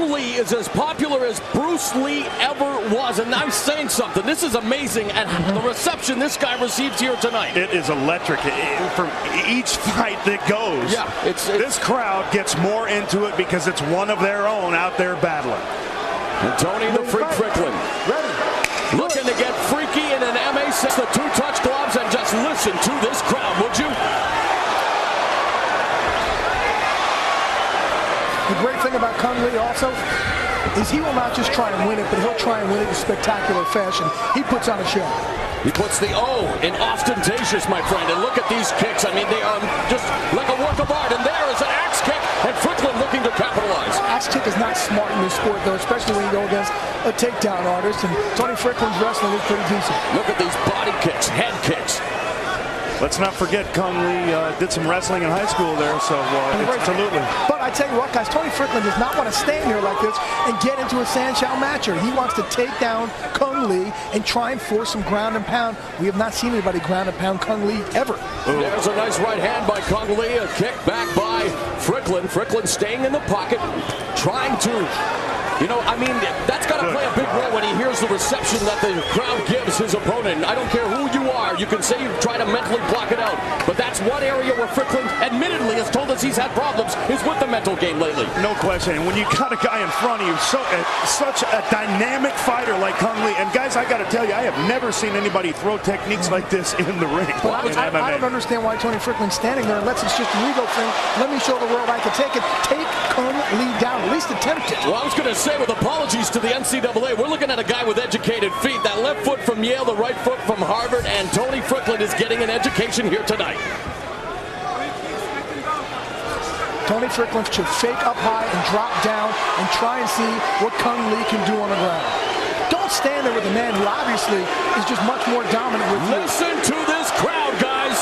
Kung Lee is as popular as Bruce Lee ever was, and I'm saying something. This is amazing, and the reception this guy receives here tonight. It is electric. From each fight that goes, yeah, this crowd gets more into it because it's one of their own out there battling. And Tony the Freak Fryklund looking to get freaky in an MA6, the two-touch gloves, and just listen to this crowd, would you? The great thing about Kung Lee also is he will not just try and win it, but he'll try and win it in spectacular fashion. He puts on a show. He puts the O in ostentatious, my friend, and look at these kicks. I mean, they are just like a work of art, and there is an axe kick, and Fryklund looking to capitalize. Axe kick is not smart in this sport, though, especially when you go against a takedown artist, and Tony Fryklund's wrestling is pretty decent. Look at these body kicks, head kicks. Let's not forget Kung Lee did some wrestling in high school there, so absolutely. But I tell you what, guys, Tony Fryklund does not want to stand here like this and get into a Sanchow matcher. He wants to take down Kung Lee and try and force some ground and pound. We have not seen anybody ground and pound Kung Lee ever. There's a nice right hand by Kung Lee, a kick back by Fryklund. Fryklund staying in the pocket, trying to... You know, I mean, that's got to play a big role when he hears the reception that the crowd gives his opponent. I don't care who you are. You can say you try to mentally block it out. But that's one area where Fryklund admittedly has told us he's had problems is with the mental game lately. No question. And when you got a guy in front of you, such a dynamic fighter like Kung Lee. And guys, I got to tell you, I have never seen anybody throw techniques like this in the ring. Well, I don't understand why Tony Fryklund's standing there unless it's just an ego thing. Let me show the world I can take it. Take Kung Lee down. At least attempt it. Well, I was going to say, with apologies to the NCAA, we're looking at a guy with educated feet. That left foot from Yale, the right foot from Harvard, and Tony Fryklund is getting an education here tonight. Tony Fryklund should fake up high and drop down and try and see what Kung Lee can do on the ground. Don't stand there with a man who obviously is just much more dominant with you. Listen to this crowd, guys.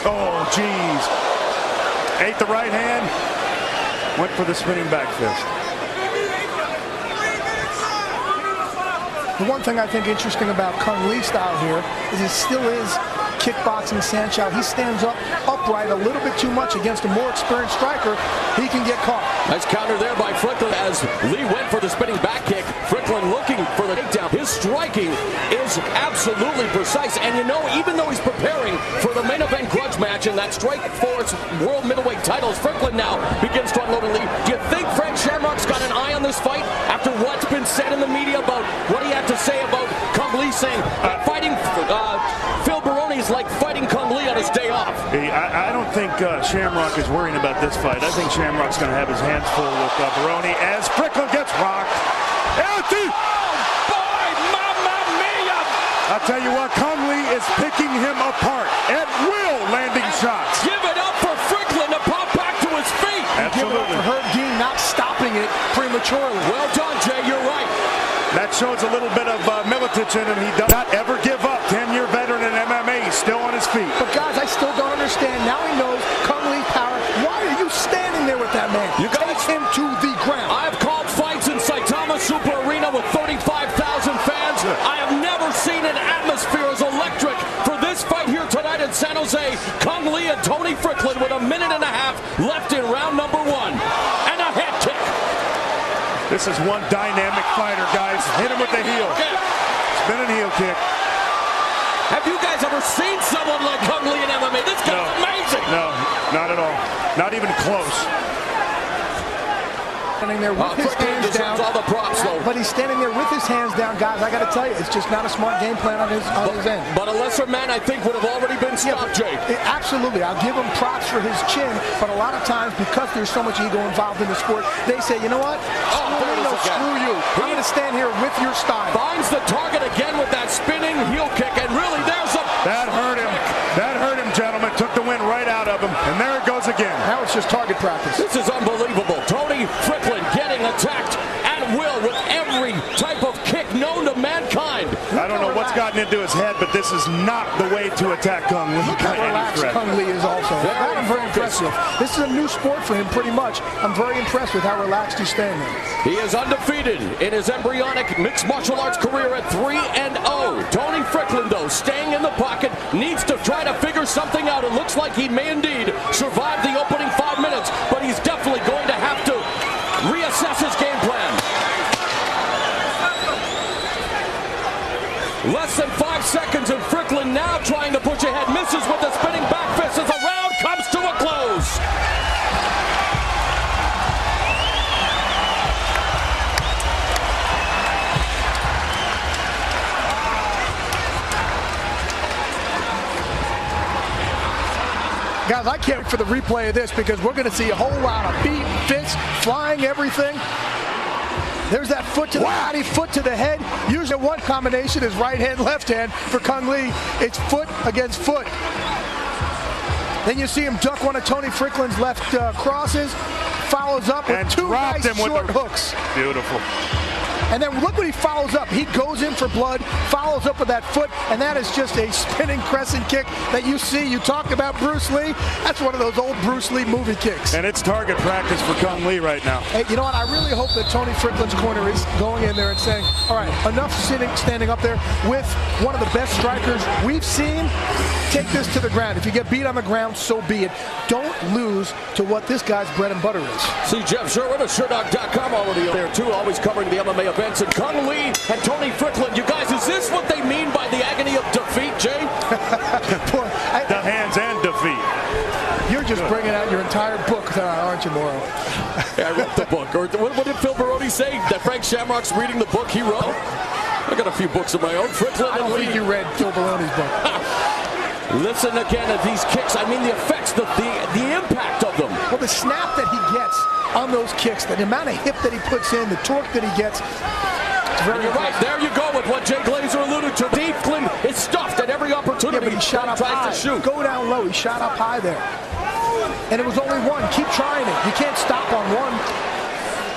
Oh, geez. Ate the right hand, went for the spinning back fist. The one thing I think interesting about Kung Lee's style here is it still is kickboxing Sanchow. He stands up upright a little bit too much against a more experienced striker. He can get caught. Nice counter there by Fryklund as Lee went for the spinning back kick. Fryklund looking for the takedown. His striking is absolutely precise. And you know, even though he's preparing for the main event grudge match in that Strikeforce World Middleweight titles, Fryklund now begins to unload a lead. Do you think Frank Shamrock's got an eye on this fight after what's been said in the media about what he had to say about Kung Lee saying fighting Phil Baroni is like fighting Kung Lee on his day off? I don't think Shamrock is worrying about this fight. I think Shamrock's going to have his hands full with Baroni as Fryklund gets rocked. Oh, boy, mamma mia! I'll tell you what, Kung Lee is picking him apart at will, landing shots. Give it up for Fryklund to pop back to his feet. Absolutely. Give it up for Herb Dean not stopping it prematurely. Well done, Jay, you're right. That shows a little bit of Milicic in him. He does not ever give up. 10-year veteran in MMA. He's still on his feet. But guys, I still don't understand. Now he knows Kung Lee's power. Why are you standing there with that man? You guys, take him to the ground. I've called fights in Saitama Super Arena with 35,000 fans. I have never seen an atmosphere as electric for this fight here tonight in San Jose. Kung Lee and Tony Fryklund with a minute and a half left in round number 1. And a head kick. This is one dynamic fighter, guys. Hit him with the heel. Spinning heel kick. Have you guys ever seen someone like Kung Lee in MMA? This guy's amazing. No, not at all. Not even close. Standing there with his hands down. All the props, though. But he's standing there with his hands down, guys. I got to tell you, it's just not a smart game plan on his end. But a lesser man, I think, would have already been stopped, Jay. Absolutely. I'll give him props for his chin, but a lot of times, because there's so much ego involved in the sport, they say, you know what? Screw you. I'm going to stand here with your style. Finds the target again with that spinning heel kick, and really, there's a... That hurt him. That hurt him, gentlemen. Took the wind right out of him, and there it goes again. Now it's just target practice. This is unbelievable. Tony Fryklund getting attacked at will with every type of kick known to mankind. I don't know what's gotten into his head, but this is not the way to attack Kung Lee. Look how relaxed Kung Lee is also. That I'm very impressed with. This is a new sport for him, pretty much. I'm very impressed with how relaxed he's staying there. He is undefeated in his embryonic mixed martial arts career at 3-0. Tony Fryklund, though, staying in the pocket, needs to try to figure something out. It looks like he may indeed survive the opening 5 minutes, but he's definitely going to have to reassess his game plan. Less than 5 seconds, and Fryklund now trying to push ahead, misses with a spinning back fist as the round comes to a close. Guys, I can't wait for the replay of this because we're going to see a whole lot of feet, fists, flying, everything. There's that foot to the body, foot to the head. Usually one combination is right hand, left hand. For Cung Le, it's foot against foot. Then you see him duck one of Tony Fryklund's left crosses, follows up with two nice short hooks. Beautiful. And then look what he follows up. He goes in for blood, follows up with that foot, and that is just a spinning crescent kick that you see. You talked about Bruce Lee. That's one of those old Bruce Lee movie kicks. And it's target practice for Cung Le right now. Hey, you know what? I really hope that Tony Fryklund's corner is going in there and saying, all right, enough standing up there with one of the best strikers we've seen. Take this to the ground. If you get beat on the ground, so be it. Don't lose to what this guy's bread and butter is. See Jeff Sherwood of SureDog.com already there too, always covering the MMA events. And Cung Le and Tony Fryklund, you guys, is this what they mean by the agony of defeat, Jay? Boy, the hands and defeat. You're just bringing out your entire book, aren't you, Morrow? Yeah, I wrote the book. Or what did Phil Baroni say? That Frank Shamrock's reading the book he wrote? I got a few books of my own. Fryklund I don't think you read Phil Baroni's book. Listen again at these kicks. I mean the effects, the impact of them. Well, the snap that he gets on those kicks, the amount of hip that he puts in, the torque that he gets. You're right. There you go with what Jay Glazer alluded to. Fryklund is stuffed at every opportunity. Yeah, but he shot up high. To shoot. Go down low. He shot up high there. And it was only one. Keep trying it. You can't stop on one.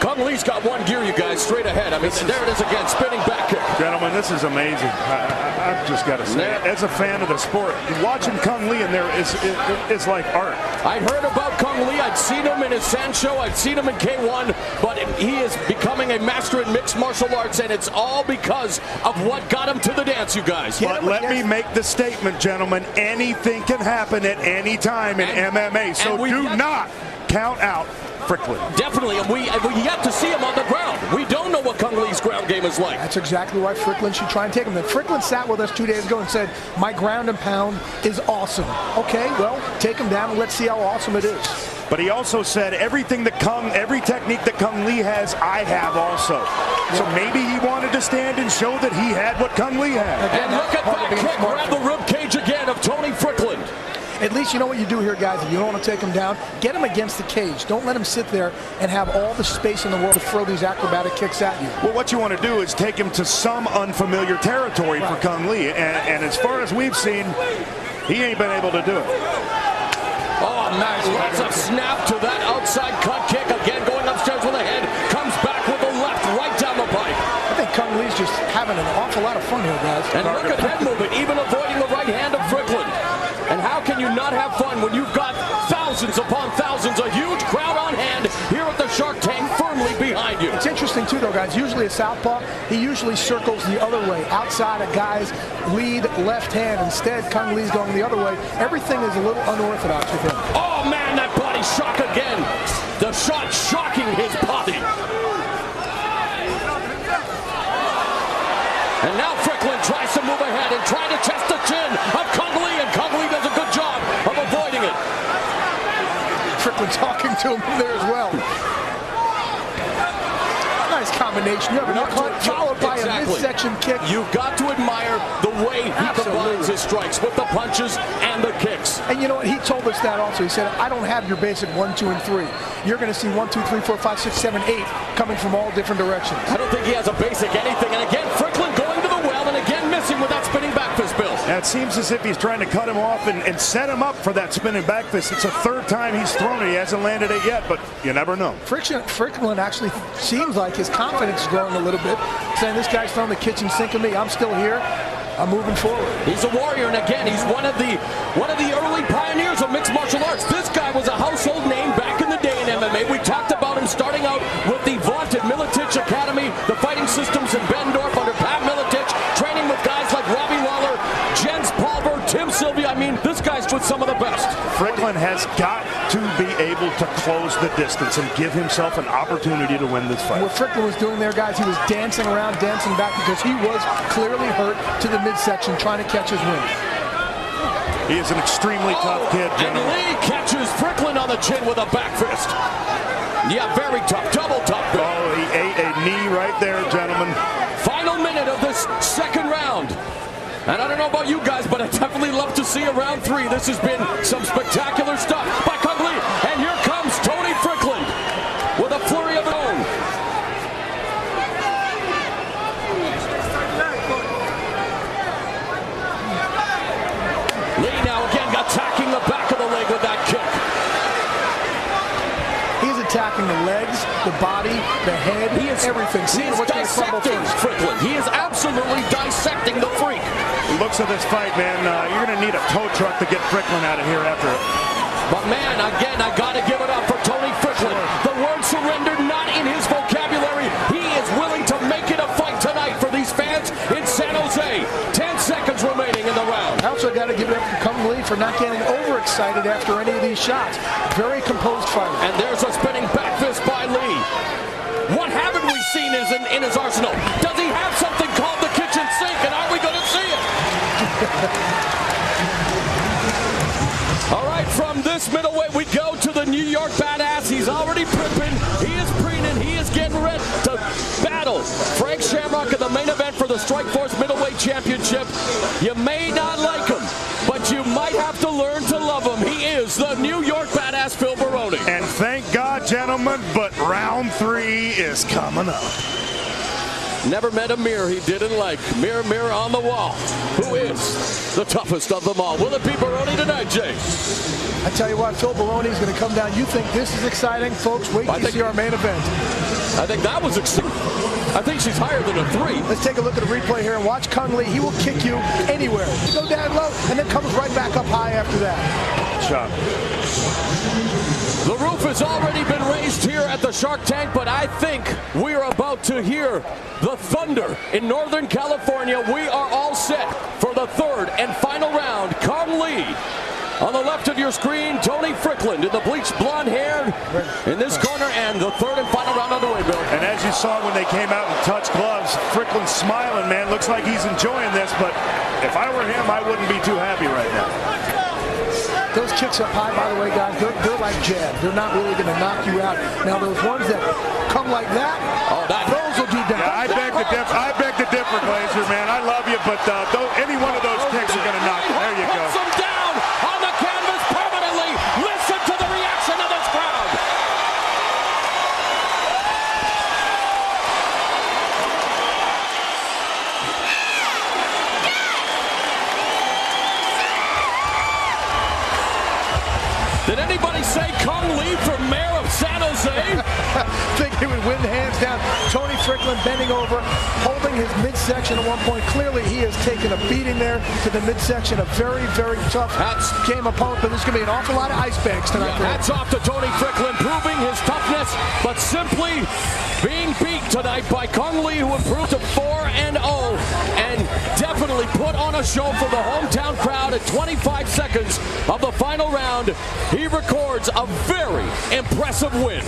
Cung Le's got one gear, you guys, straight ahead. I mean, there it is again, spinning back kick. Gentlemen, this is amazing. I've just got to say, as a fan of the sport, watching Cung Le in there is like art. I'd heard about Cung Le. I'd seen him in his Sancho. I'd seen him in K1. But he is becoming a master in mixed martial arts, and it's all because of what got him to the dance, you guys. But let me make the statement, gentlemen. Anything can happen at any time in MMA, so do not count out Fryklund. Definitely, and we yet to see him on the ground. We don't know what Cung Le's ground game is like. That's exactly why Fryklund should try and take him. Then Fryklund sat with us 2 days ago and said, my ground and pound is awesome. Okay, well, take him down and let's see how awesome it is. But he also said every technique that Cung Le has, I have also. So maybe he wanted to stand and show that he had what Cung Le had. Again, and look at that kick, grab the rib cage again of Tony Fryklund. At least you know what you do here, guys. If you don't want to take him down, get him against the cage. Don't let him sit there and have all the space in the world to throw these acrobatic kicks at you. Well, what you want to do is take him to some unfamiliar territory for Cung Le. And as far as we've seen, he ain't been able to do it. Oh, nice. Lots of snap to that outside cut kick. Again, going upstairs with a head. Comes back with the left right down the pipe. I think Cung Le's just having an awful lot of fun here, guys. And look at head movement, even avoiding the right hand of Fryklund. And how can you not have fun when you've got thousands upon thousands, a huge crowd on hand here at the Shark Tank firmly behind you? It's interesting, too, though, guys. Usually a southpaw, he usually circles the other way, outside a guy's lead left hand. Instead, Cung Le's going the other way. Everything is a little unorthodox with him. Oh, man, that body shock again. The shot shocking his body. And now Fryklund tries to move ahead and try to chest the chin of Cung Le, and Cung Le does a good job of avoiding it. Fryklund talking to him there as well. Nice combination. You have an uppercut followed by a midsection kick. You've got to admire the way he combines his strikes with the punches and the kicks. And you know what? He told us that also. He said, I don't have your basic 1, 2, and 3. You're going to see 1, 2, 3, 4, 5, 6, 7, 8 coming from all different directions. I don't think he has a basic anything. And again, Fryklund going to the well and again missing with that spinning back fist, Bill. Now it seems as if he's trying to cut him off and set him up for that spinning back fist. It's the third time he's thrown it. He hasn't landed it yet, but you never know. Fryklund actually seems like his confidence is growing a little bit, saying this guy's throwing the kitchen sink at me. I'm still here. I'm moving forward. He's a warrior, and again, he's one of the early pioneers of mixed martial arts. to be able to close the distance and give himself an opportunity to win this fight. What Fryklund was doing there, guys, he was dancing around, dancing back, because he was clearly hurt to the midsection trying to catch his wind. He is an extremely tough kid, and Lee catches Fryklund on the chin with a back fist. Yeah, very tough, double tough. Oh, he ate a knee right there, gentlemen. Final minute of this second round. And I don't know about you guys, but I definitely love to see a round 3. This has been some spectacular stuff by Cung Lee. And here comes Tony Fryklund with a flurry of his own. Lee now again attacking the back of the leg with that kick. He's attacking the legs, the body, the head, everything. He is dissecting Fryklund. He is absolutely dissecting the freak. Looks of this fight, man, you're going to need a tow truck to get Fryklund out of here after it. But man, again, I got to give it up for Tony Fryklund. The word surrender not in his vocabulary. He is willing to make it a fight tonight for these fans in San Jose. 10 seconds remaining in the round. I also got to give it up to Cung Lee for not getting overexcited after any of these shots. Very composed fighter. And there's a spinning back fist by Lee. What haven't we seen in his arsenal? Does he have something called the kitchen sink, and are we going to see it? All right, from this middleweight, we go to the New York Badass. He's already pripping. He is preening. He is getting ready to battle Frank Shamrock in the main event for the Strikeforce Middleweight Championship. You may not like him, but you might have to learn to love him. He is the New York Badass, Phil Baroni. And thank God, gentlemen, but round 3 is coming up. Never met a mirror he didn't like. Mirror, mirror on the wall. Who is the toughest of them all? Will it be Baroni tonight, Jay? I tell you what, Phil Baroni is going to come down. You think this is exciting? Folks, wait till you see our main event. I think that was exciting. I think she's higher than a 3. Let's take a look at the replay here and watch Cung Lee. He will kick you anywhere. You go down low and then comes right back up high after that. Shot. The roof has already been raised here at the Shark Tank, but I think we are about to hear the thunder in Northern California. We are all set for the third and final round. Cung Lee. On the left of your screen, Tony Fryklund in the bleached blonde hair in this corner, and the third and final round underway, Bill. And as you saw when they came out and touched gloves, Fryklund's smiling, man. Looks like he's enjoying this, but if I were him, I wouldn't be too happy right now. Those kicks up high, by the way, guys, they're like jab. They're not really going to knock you out. Now, those ones that come like that, those will do down. Yeah, I beg to differ, Glazer, man. I love you, but any one of those kicks are going to knock you. There you go. Puts him down on the canvas permanently. Listen to the reaction of this crowd. Did anybody say Cung Lee for mayor of San Jose? Think he would win hands down. Tony Fryklund bending over, holding his midsection at one point. Clearly, he has taken a beating there to the midsection. A very, very tough game opponent, but there's going to be an awful lot of ice bags tonight. Yeah, hats off to Tony Fryklund, proving his toughness, but simply being beat tonight by Cung Lee, who improved to 4-0 and definitely put on a show for the hometown crowd at 25 seconds of the final round. He records a very impressive win.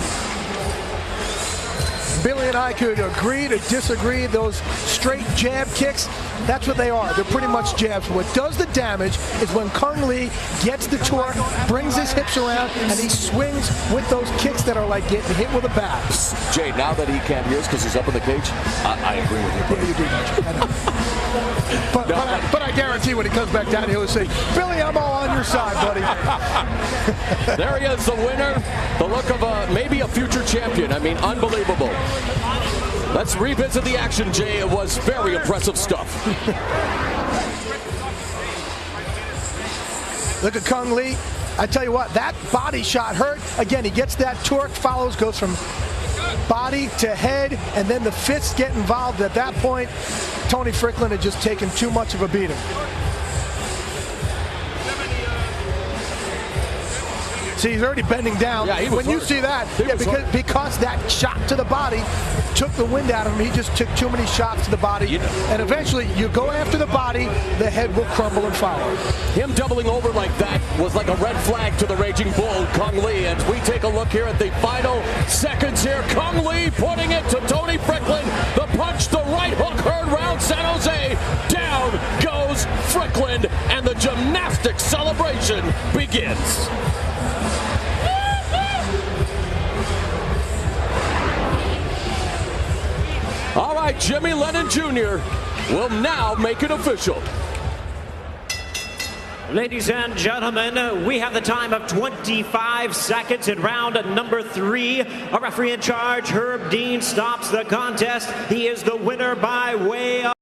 Billy and I could agree to disagree. Those straight jab kicks, that's what they are. They're pretty much jabs. What does the damage is when Cung Lee gets the torque, brings his hips around, and he swings with those kicks that are like getting hit with a bat. Jay, now that he can't hear us because he's up in the cage, I agree with you. Yeah, you do. I know. But I guarantee when he comes back down, he'll say, Billy, I'm all on your side, buddy. There he is, the winner. The look of maybe a future champion. I mean, unbelievable. Let's revisit the action, Jay. It was very impressive stuff. Look at Cung Lee. I tell you what, that body shot hurt. Again, he gets that torque, follows, goes from body to head, and then the fists get involved. At that point, Tony Fryklund had just taken too much of a beating. See, he's already bending down. Yeah, he was when you hurt. see that, because that shot to the body took the wind out of him. He just took too many shots to the body. And eventually, you go after the body, the head will crumble and follow. Him doubling over like that was like a red flag to the Raging Bull, Cung Le. And we take a look here at the final seconds here. Cung Le putting it to Tony Fryklund. The punch, the right hook heard round San Jose. Down goes Fryklund, and the gymnastics celebration begins. All right, Jimmy Lennon Jr. will now make it official. Ladies and gentlemen, we have the time of 25 seconds in round number 3. A referee in charge, Herb Dean, stops the contest. He is the winner by way of